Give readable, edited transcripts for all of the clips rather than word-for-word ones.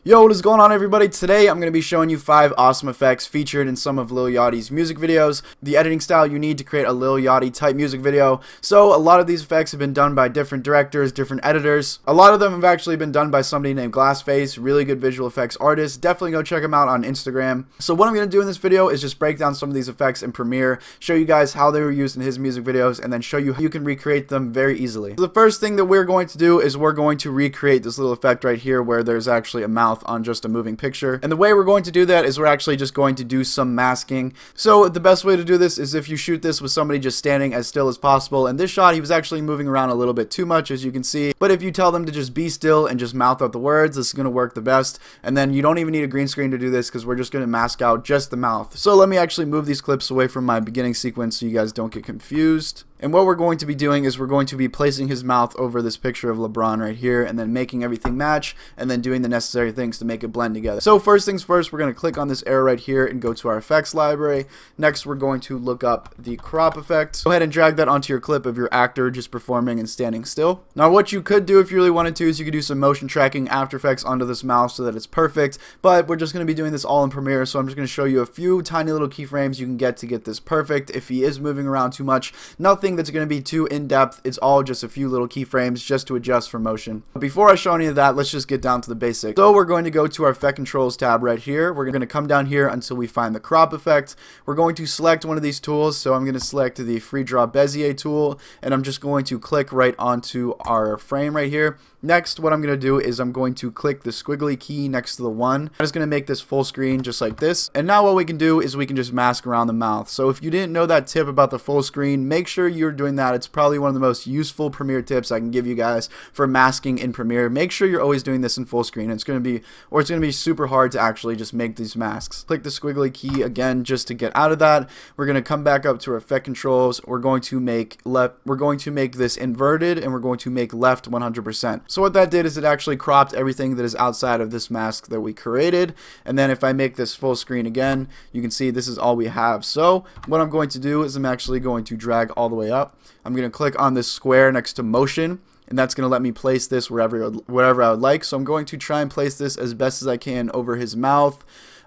Yo, what is going on, everybody? Today I'm going to be showing you 5 awesome effects featured in some of Lil Yachty's music videos, the editing style you need to create a Lil Yachty type music video. So a lot of these effects have been done by different directors, different editors. A lot of them have actually been done by somebody named Glassface, really good visual effects artist. Definitely go check him out on Instagram. So what I'm going to do in this video is just break down some of these effects in Premiere, show you guys how they were used in his music videos, and then show you how you can recreate them very easily. So the first thing that we're going to do is we're going to recreate this little effect right here where there's actually a mouth on just a moving picture. And the way we're going to do that is we're actually just going to do some masking. So the best way to do this is if you shoot this with somebody just standing as still as possible. And this shot, he was actually moving around a little bit too much, as you can see. But if you tell them to just be still and just mouth out the words, this is going to work the best. And then you don't even need a green screen to do this because we're just going to mask out just the mouth. So let me actually move these clips away from my beginning sequence so you guys don't get confused. And what we're going to be doing is we're going to be placing his mouth over this picture of LeBron right here and then making everything match and then doing the necessary things to make it blend together. So first things first, we're going to click on this arrow right here and go to our effects library. Next, we're going to look up the crop effect. Go ahead and drag that onto your clip of your actor just performing and standing still. Now what you could do if you really wanted to is you could do some motion tracking After Effects onto this mouth so that it's perfect, but we're just going to be doing this all in Premiere, so I'm just going to show you a few tiny little keyframes you can get to get this perfect. If he is moving around too much, nothing that's going to be too in-depth. It's all just a few little keyframes just to adjust for motion. But before I show any of that, let's just get down to the basics. So we're going to go to our Effect Controls tab right here. We're going to come down here until we find the crop effect. We're going to select one of these tools. So I'm going to select the Free Draw Bezier tool, and I'm just going to click right onto our frame right here. Next, what I'm going to do is I'm going to click the squiggly key next to the 1. I'm just going to make this full screen just like this. And now what we can do is we can just mask around the mouth. So if you didn't know that tip about the full screen, make sure you're doing that. It's probably one of the most useful Premiere tips I can give you guys for masking in Premiere. Make sure you're always doing this in full screen. It's going to be super hard to actually just make these masks. Click the squiggly key again just to get out of that. We're going to come back up to our effect controls. We're going to make this inverted, and we're going to make left 100%. So what that did is it actually cropped everything that is outside of this mask that we created. And then if I make this full screen again, you can see this is all we have. So what I'm going to do is I'm actually going to drag all the way up. I'm going to click on this square next to motion, and that's going to let me place this wherever I would like. So I'm going to try and place this as best as I can over his mouth.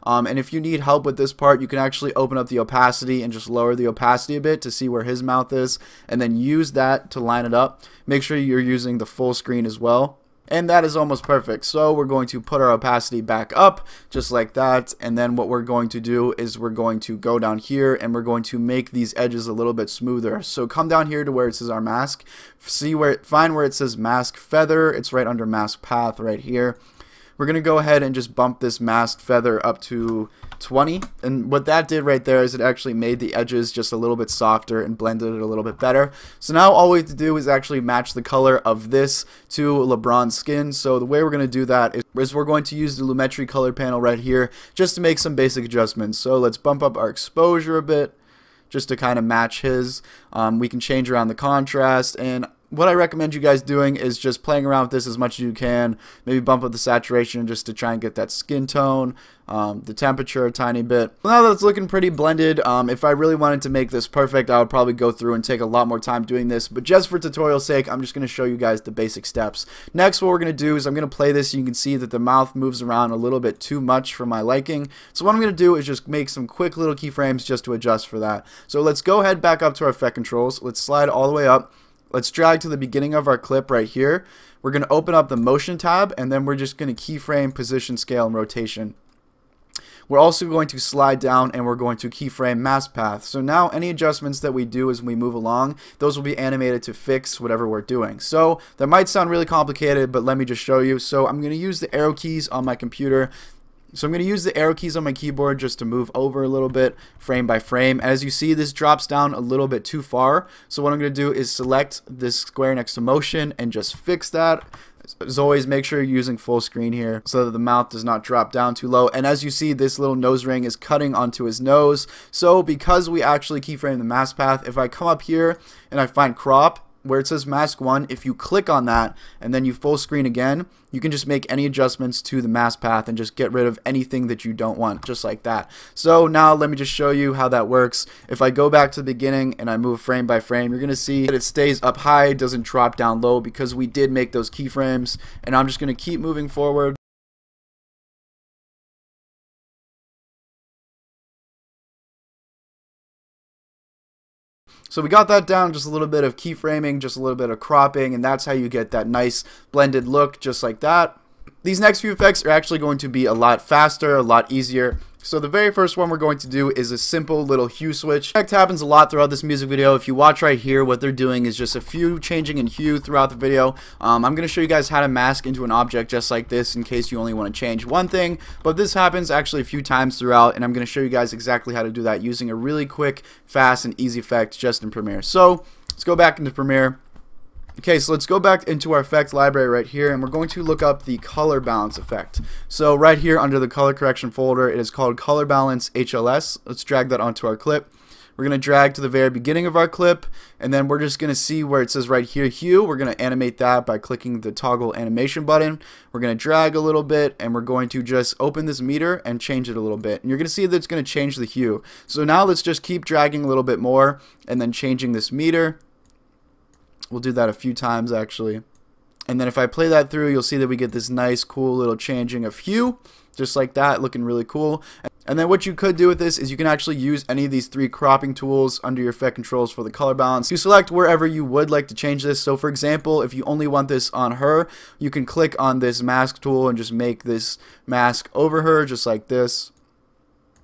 And if you need help with this part, you can actually open up the opacity and just lower the opacity a bit to see where his mouth is, and then use that to line it up. Make sure you're using the full screen as well. And that is almost perfect. So we're going to put our opacity back up just like that. And then what we're going to do is we're going to go down here and we're going to make these edges a little bit smoother. So come down here to where it says our mask. Find where it says mask feather. It's right under mask path right here. We're going to go ahead and just bump this masked feather up to 20. And what that did right there is it actually made the edges just a little bit softer and blended it a little bit better. So now all we have to do is actually match the color of this to LeBron's skin. So the way we're going to do that is we're going to use the Lumetri color panel right here just to make some basic adjustments. So let's bump up our exposure a bit just to kind of match his. We can change around the contrast, and what I recommend you guys doing is just playing around with this as much as you can. Maybe bump up the saturation just to try and get that skin tone, the temperature a tiny bit. Now that it's looking pretty blended, if I really wanted to make this perfect, I would probably go through and take a lot more time doing this. But just for tutorial sake, I'm just going to show you guys the basic steps. Next, what we're going to do is I'm going to play this. You can see that the mouth moves around a little bit too much for my liking. So what I'm going to do is just make some quick little keyframes just to adjust for that. So let's go ahead back up to our effect controls. Let's slide all the way up. Let's drag to the beginning of our clip right here. We're going to open up the motion tab, and then we're just going to keyframe, position, scale, and rotation. We're also going to slide down, and we're going to keyframe mask path. So now any adjustments that we do as we move along, those will be animated to fix whatever we're doing. So that might sound really complicated, but let me just show you. So I'm going to use the arrow keys on my computer. So I'm going to use the arrow keys on my keyboard just to move over a little bit frame by frame. As you see, this drops down a little bit too far. So what I'm going to do is select this square next to motion and just fix that. As always, make sure you're using full screen here so that the mouth does not drop down too low. And as you see, this little nose ring is cutting onto his nose. So because we actually keyframe the mask path, if I come up here and I find crop, where it says mask 1, if you click on that and then you full screen again, you can just make any adjustments to the mask path and just get rid of anything that you don't want, just like that. So now let me just show you how that works. If I go back to the beginning and I move frame by frame, you're going to see that it stays up high, doesn't drop down low because we did make those keyframes. And I'm just going to keep moving forward. So we got that down, just a little bit of keyframing, just a little bit of cropping, and that's how you get that nice blended look just like that. These next few effects are actually going to be a lot faster, a lot easier. So the very first one we're going to do is a simple little hue switch. Effect happens a lot throughout this music video. If you watch right here, what they're doing is just a few changing in hue throughout the video. I'm going to show you guys how to mask into an object just like this in case you only want to change one thing. But this happens actually a few times throughout, and I'm going to show you guys exactly how to do that using a really quick, fast, and easy effect just in Premiere. So let's go back into Premiere. Okay, so let's go back into our effect library right here, and we're going to look up the color balance effect. So right here under the color correction folder, it is called color balance HLS. Let's drag that onto our clip. We're going to drag to the very beginning of our clip, and then we're just going to see where it says right here hue. We're going to animate that by clicking the toggle animation button. We're going to drag a little bit, and we're going to just open this meter and change it a little bit. And you're going to see that it's going to change the hue. So now let's just keep dragging a little bit more and then changing this meter. We'll do that a few times actually. And then if I play that through, you'll see that we get this nice cool little changing of hue, just like that, looking really cool. And then what you could do with this is you can actually use any of these three cropping tools under your effect controls for the color balance. You select wherever you would like to change this. So for example, if you only want this on her, you can click on this mask tool and just make this mask over her just like this.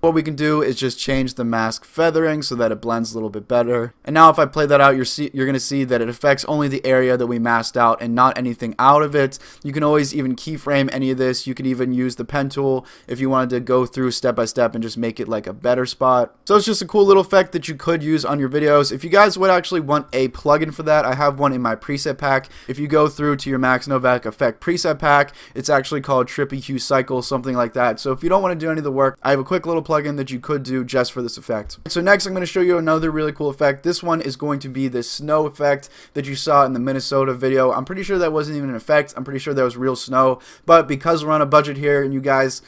What we can do is just change the mask feathering so that it blends a little bit better. And now if I play that out, you're going to see that it affects only the area that we masked out and not anything out of it. You can always even keyframe any of this. You could even use the pen tool if you wanted to go through step by step and just make it like a better spot. So it's just a cool little effect that you could use on your videos. If you guys would actually want a plugin for that, I have one in my preset pack. If you go through to your Max Novak effect preset pack, it's actually called Trippy Hue Cycle, something like that. So if you don't want to do any of the work, I have a quick little plugin that you could do just for this effect. So next I'm going to show you another really cool effect. This one is going to be the snow effect that you saw in the Minnesota video. I'm pretty sure that wasn't even an effect. I'm pretty sure that was real snow, but because we're on a budget here and you guys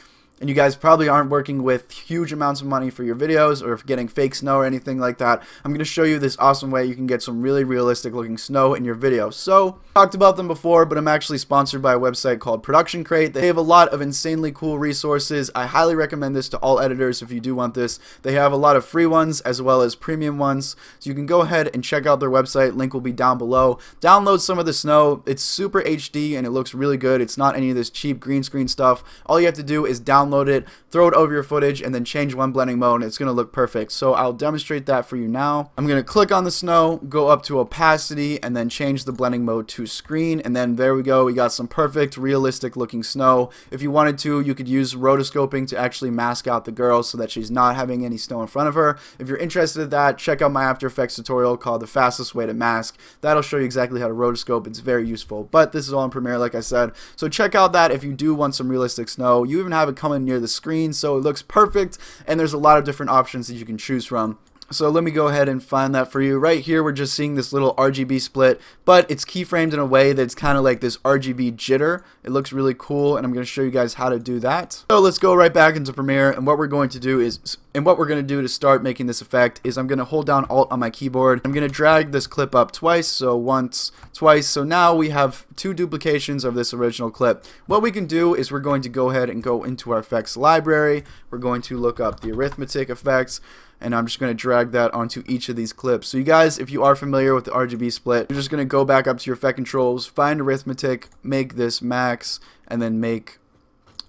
probably aren't working with huge amounts of money for your videos or for getting fake snow or anything like that, I'm going to show you this awesome way you can get some really realistic looking snow in your video. So, I talked about them before, but I'm actually sponsored by a website called Production Crate. They have a lot of insanely cool resources. I highly recommend this to all editors if you do want this. They have a lot of free ones as well as premium ones. So you can go ahead and check out their website. Link will be down below. Download some of the snow. It's super HD and it looks really good. It's not any of this cheap green screen stuff. All you have to do is download it, throw it over your footage, and then change one blending mode, and it's going to look perfect. So I'll demonstrate that for you now. I'm going to click on the snow, go up to opacity, and then change the blending mode to screen, and then there we go. We got some perfect, realistic looking snow. If you wanted to, you could use rotoscoping to actually mask out the girl so that she's not having any snow in front of her. If you're interested in that, check out my After Effects tutorial called The Fastest Way to Mask. That'll show you exactly how to rotoscope. It's very useful, but this is all in Premiere, like I said. So check out that if you do want some realistic snow. You even have it coming near the screen, so it looks perfect, and there's a lot of different options that you can choose from. So let me go ahead and find that for you. Right here we're just seeing this little RGB split, but it's keyframed in a way that's kind of like this RGB jitter. It looks really cool, and I'm going to show you guys how to do that. So let's go right back into Premiere, and what we're going to do to start making this effect is I'm going to hold down Alt on my keyboard. I'm going to drag this clip up twice, so once, twice. So now we have two duplications of this original clip. What we can do is we're going to go ahead and go into our effects library. We're going to look up the arithmetic effects, and I'm just going to drag that onto each of these clips. So you guys, if you are familiar with the RGB split, you're just going to go back up to your effect controls, find arithmetic, make this max, and then make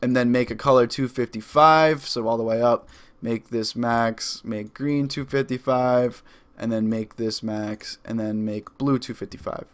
a color 255, so all the way up. Make this max, make green 255, and then make this max, and then make blue 255.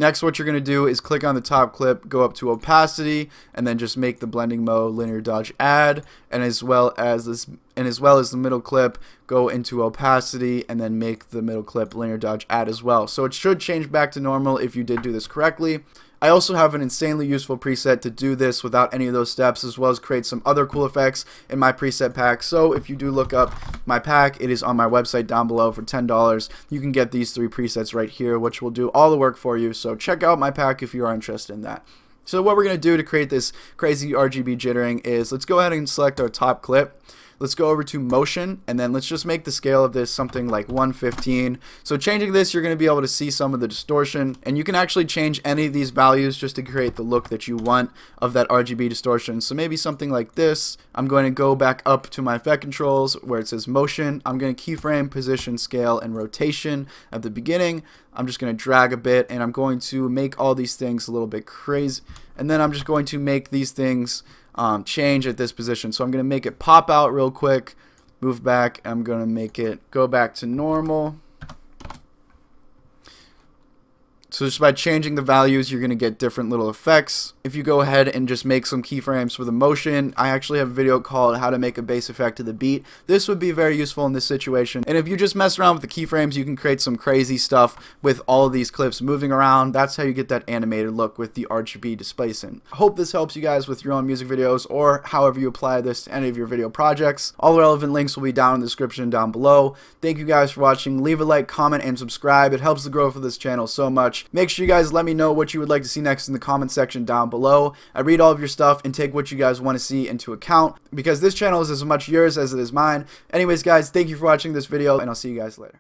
Next, what you're going to do is click on the top clip, go up to opacity, and then just make the blending mode linear dodge add, and as well as the middle clip, go into opacity and then make the middle clip linear dodge add as well. So it should change back to normal if you did do this correctly. I also have an insanely useful preset to do this without any of those steps, as well as create some other cool effects in my preset pack. So if you do look up my pack, it is on my website down below for $10. You can get these three presets right here, which will do all the work for you. So check out my pack if you are interested in that. So what we're going to do to create this crazy RGB jittering is let's go ahead and select our top clip. let's go over to motion, and then let's just make the scale of this something like 115. So changing this, you're going to be able to see some of the distortion, and you can actually change any of these values just to create the look that you want of that RGB distortion. So maybe something like this. I'm going to go back up to my effect controls where it says motion. I'm going to keyframe, position, scale, and rotation at the beginning. I'm just going to drag a bit, and I'm going to make all these things a little bit crazy, and then I'm just going to make these things change at this position. So I'm going to make it pop out real quick, move back, I'm going to make it go back to normal. So just by changing the values, you're going to get different little effects. If you go ahead and just make some keyframes for the motion, I actually have a video called how to make a bass effect to the beat. This would be very useful in this situation. And if you just mess around with the keyframes, you can create some crazy stuff with all of these clips moving around. That's how you get that animated look with the RGB displacement. I hope this helps you guys with your own music videos or however you apply this to any of your video projects. All the relevant links will be down in the description down below. Thank you guys for watching. Leave a like, comment, and subscribe. It helps the growth of this channel so much. Make sure you guys let me know what you would like to see next in the comment section down below. I read all of your stuff and take what you guys want to see into account because this channel is as much yours as it is mine. Anyways, guys, thank you for watching this video, and I'll see you guys later.